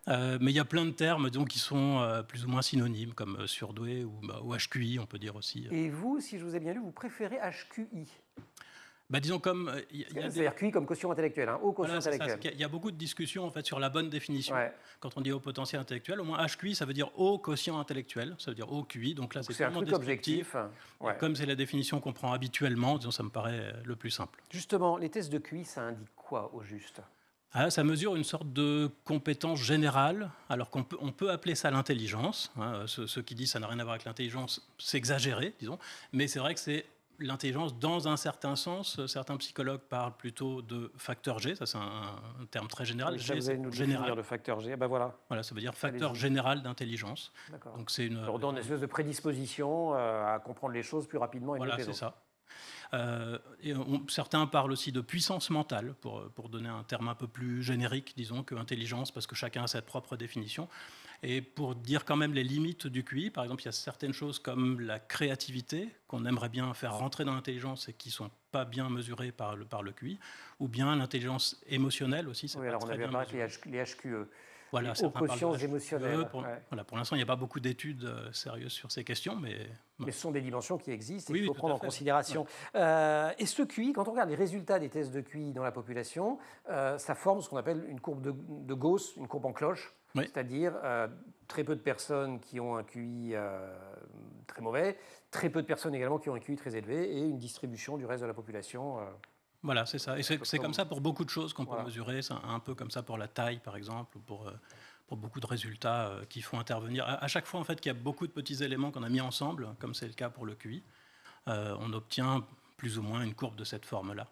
Mais il y a plein de termes donc, qui sont plus ou moins synonymes, comme surdoué ou HQI, on peut dire aussi. Et vous, si je vous ai bien lu, vous préférez HQI? Disons comme il y a C'est-à-dire QI comme quotient intellectuel, haut quotient voilà, c'est ça. intellectuel. Il y a beaucoup de discussions en fait sur la bonne définition. Ouais. Quand on dit haut potentiel intellectuel, au moins HQI, ça veut dire haut quotient intellectuel, ça veut dire haut QI. Donc là, Donc c'est c'est un purement truc descriptif. objectif. Et Ouais. comme c'est la définition qu'on prend habituellement, disons, ça me paraît le plus simple. Justement, les tests de QI, ça indique quoi au juste? Ça mesure une sorte de compétence générale, alors on peut appeler ça l'intelligence. Ceux qui disent que ça n'a rien à voir avec l'intelligence, c'est exagéré, disons. Mais c'est vrai que c'est l'intelligence dans un certain sens. Certains psychologues parlent plutôt de facteur G, ça c'est un terme très général. Ça, G, vous allez c'est nous général. définir le facteur G. Ben voilà. Voilà, ça veut dire facteur Allez-y. général d'intelligence. D'accord. Donc c'est Ça redonne une espèce de prédisposition à comprendre les choses plus rapidement et mieux voilà, que les c'est autres. ça. Certains parlent aussi de puissance mentale, pour donner un terme un peu plus générique, disons, que intelligence, parce que chacun a sa propre définition. Et pour dire quand même les limites du QI, par exemple, il y a certaines choses comme la créativité, qu'on aimerait bien faire rentrer dans l'intelligence et qui ne sont pas bien mesurées par le QI, ou bien l'intelligence émotionnelle aussi, c'est Oui, pas alors on a très bien bien parlé mesuré. les HQE, Voilà, les hauts certains parlent de quotients HQE. émotionnels. Ouais. Voilà, pour l'instant, il n'y a pas beaucoup d'études sérieuses sur ces questions, mais Mais ce sont des dimensions qui existent et oui, qu'il oui, faut tout prendre à en fait. considération. Et ce QI, quand on regarde les résultats des tests de QI dans la population, ça forme ce qu'on appelle une courbe de Gauss, une courbe en cloche. Oui. C'est-à-dire très peu de personnes qui ont un QI très mauvais, très peu de personnes également qui ont un QI très élevé et une distribution du reste de la population. Voilà, c'est ça. Et c'est comme ça pour beaucoup de choses qu'on peut Voilà. mesurer. C'est un peu comme ça pour la taille, par exemple, ou pour beaucoup de résultats qu'il faut intervenir. À chaque fois, en fait, qu'il y a beaucoup de petits éléments qu'on a mis ensemble, comme c'est le cas pour le QI, on obtient plus ou moins une courbe de cette forme-là.